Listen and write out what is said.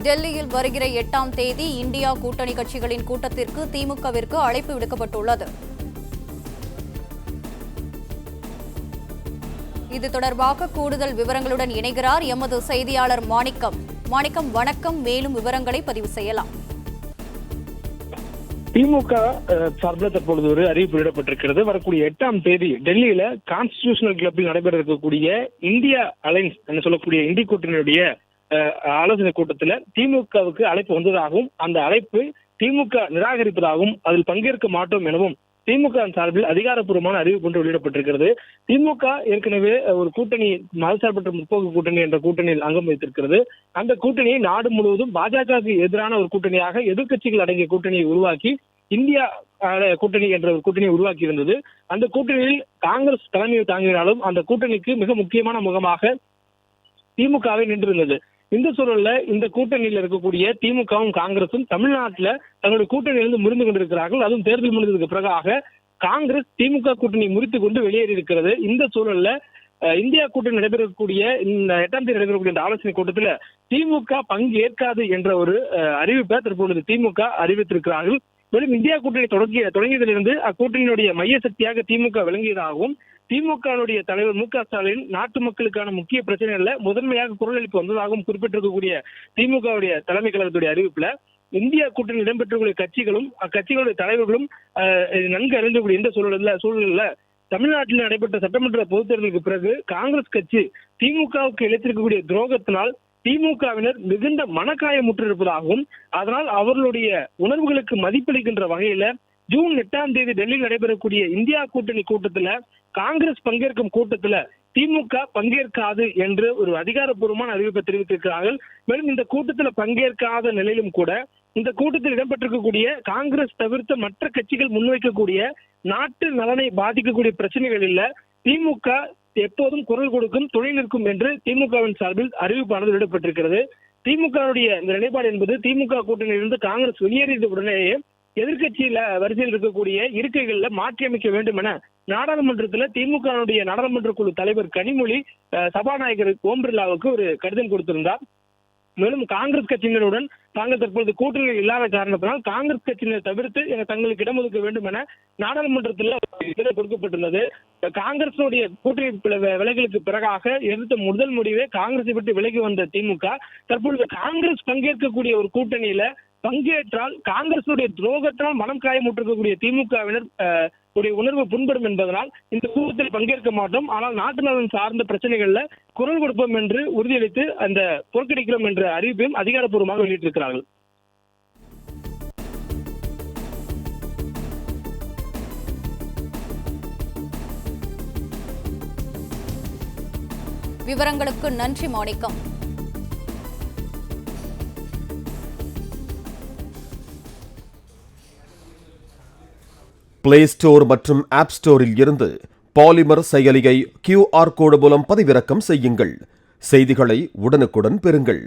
டெல்லியில் வருகிற 8ஆம் தேதி இந்தியா கூட்டணி கட்சிகளின் கூட்டத்திற்கு திமுகவிற்கு அழைப்பு விடுக்கப்பட்டுள்ளது. இது தொடர்பாக கூடுதல் விவரங்களுடன் இணைகிறார் எமது செய்தியாளர் மாணிக்கம். மாணிக்கம், வணக்கம். மேலும் விவரங்களை பதிவு செய்யலாம். திமுக சார்பில் தற்பொழுது ஒரு அறிவிப்பு வெளியிடப்பட்டிருக்கிறது. வரக்கூடிய 8ஆம் தேதி டெல்லியில கான்ஸ்டிடியூஷனல் கிளப்பில் நடைபெற இருக்கக்கூடிய இந்தியா அலைன்ஸ் என்று சொல்லக்கூடிய இந்திய கூட்டணியுடைய ஆலோசனை கூட்டத்தில் திமுகவுக்கு அழைப்பு வந்ததாகவும் அந்த அழைப்பு திமுக நிராகரிப்பதாகவும் அதில் பங்கேற்க மாட்டோம் எனவும் திமுக சார்பில் அதிகாரப்பூர்வமான அறிவிப்பு ஒன்று வெளியிடப்பட்டிருக்கிறது. திமுக ஏற்கனவே ஒரு கூட்டணி மதசார்பற்ற முற்போக்கு கூட்டணி என்ற கூட்டணியில் அங்கம் வைத்திருக்கிறது. அந்த கூட்டணியை நாடு முழுவதும் பாஜகவுக்கு எதிரான ஒரு கூட்டணியாக எதிர்க்கட்சிகள் அடங்கிய கூட்டணியை உருவாக்கி இந்தியா கூட்டணி என்ற ஒரு கூட்டணியை உருவாக்கி இருந்தது. அந்த கூட்டணியில் காங்கிரஸ் தலைமையை தாங்கினாலும் அந்த கூட்டணிக்கு மிக முக்கியமான முகமாக திமுகவை நின்றிருந்தது. இந்த சூழல்ல இந்த கூட்டணியில் இருக்கக்கூடிய திமுகவும் காங்கிரசும் தமிழ்நாட்டில் தங்களுடைய கூட்டணியிலிருந்து முறிந்து கொண்டிருக்கிறார்கள். அதுவும் தேர்தல் முடிந்ததுக்கு பிறகாக காங்கிரஸ் திமுக கூட்டணி முறித்துக் கொண்டு வெளியேறி இருக்கிறது. இந்த சூழல்ல இந்தியா கூட்டணி நடைபெறக்கூடிய இந்த 8ஆம் தேதி நடைபெறக்கூடிய இந்த ஆலோசனை கூட்டத்தில் திமுக பங்கேற்காது என்ற ஒரு அறிவிப்பை தற்பொழுது திமுக அறிவித்திருக்கிறார்கள். மேலும் இந்தியா கூட்டணி தொடங்கியதிலிருந்து அக்கூட்டணியினுடைய மைய சக்தியாக திமுக விளங்கியதாகவும் திமுகவுடைய தலைவர் மு க ஸ்டாலின் நாட்டு மக்களுக்கான முக்கிய பிரச்சனைகள்ல முதன்மையாக குரல் எழுப்பி வந்ததாகவும் குறிப்பிட்டிருக்கக்கூடிய திமுகவுடைய தலைமை கழகத்துடைய அறிவிப்புல இந்தியா கூட்டணி இடம்பெற்றக்கூடிய கட்சிகளும் அக்கட்சிகளுடைய தலைவர்களும் நன்கு அறிந்தக்கூடிய இந்த சூழல்ல தமிழ்நாட்டில் நடைபெற்ற சட்டமன்ற பொதுத் தேர்தலுக்கு பிறகு காங்கிரஸ் கட்சி திமுகவுக்கு இழைத்திருக்கக்கூடிய துரோகத்தினால் திமுகவினர் மிகுந்த மனக்காயமுற்றிருப்பதாகவும் அதனால் அவர்களுடைய உணர்வுகளுக்கு மதிப்பளிக்கின்ற வகையில ஜூன் 8ஆம் தேதி டெல்லியில் நடைபெறக்கூடிய இந்தியா கூட்டணி கூட்டத்துல காங்கிரஸ் பங்கேற்கும் கூட்டத்துல திமுக பங்கேற்காது என்று ஒரு அதிகாரப்பூர்வமான அறிவிப்பை தெரிவித்திருக்கிறார்கள். மேலும் இந்த கூட்டத்தில் பங்கேற்காத நிலையிலும் கூட இந்த கூட்டத்தில் இடம்பெற்றிருக்கக்கூடிய காங்கிரஸ் தவிர்த்த மற்ற கட்சிகள் முன்வைக்கக்கூடிய நாட்டு நலனை பாதிக்கக்கூடிய பிரச்சனைகள் இல்ல, திமுக எப்போதும் குரல் கொடுக்கும், துணை நிற்கும் என்று திமுகவின் சார்பில் அறிவிப்பானது வெளியிடப்பட்டிருக்கிறது. திமுகவுடைய இந்த நிலைப்பாடு என்பது திமுக கூட்டணியிலிருந்து காங்கிரஸ் வெளியேறிய உடனேயே எதிர்கட்சியில வரிசையில் இருக்கக்கூடிய இருக்கைகள்ல மாற்றி அமைக்க வேண்டும் என நாடாளுமன்றத்தில் திமுக நாடாளுமன்ற குழு தலைவர் கனிமொழி சபாநாயகர் ஓம் பிர்லாவுக்கு ஒரு கடிதம் கொடுத்திருந்தார். மேலும் காங்கிரஸ் கட்சியினருடன் தாங்கள் தற்பொழுது கூட்டணியில் இல்லாத காரணத்தினால் காங்கிரஸ் கட்சியினர் தவிர்த்து தங்களுக்கு இடம் ஒதுக்க வேண்டும் என நாடாளுமன்றத்தில் கொடுக்கப்பட்டுள்ளது. காங்கிரசுடைய கூட்டணி விலகலுக்கு பிறகாக எடுத்த முதல் முடிவே காங்கிரஸை விட்டு விலகி வந்த திமுக தற்பொழுது காங்கிரஸ் பங்கேற்கக்கூடிய ஒரு கூட்டணியில பங்கேற்றால் காங்கிரசுடைய துரோகத்தால் மனம் காயமுற்றிருக்கக்கூடிய திமுகவினர் உணர்வு புண்படும் என்பதனால் இந்த கூட்டத்தில் பங்கேற்க மாட்டோம், ஆனால் நாட்டு நலன் சார்ந்த பிரச்சனைகள்ல குரல் கொடுப்போம் என்று உறுதியளித்து அந்த புறக்கணிக்கிறோம் என்ற அறிவிப்பையும் அதிகாரப்பூர்வமாக வெளியிட்டிருக்கிறார்கள். விவரங்களுக்கு நன்றி மாணிக்கம். பிளே ஸ்டோர் மற்றும் ஆப் ஸ்டோரில் இருந்து பாலிமர் செயலியை QR கோடு மூலம் பதிவிறக்கம் செய்யுங்கள். செய்திகளை உடனுக்குடன் பெறுங்கள்.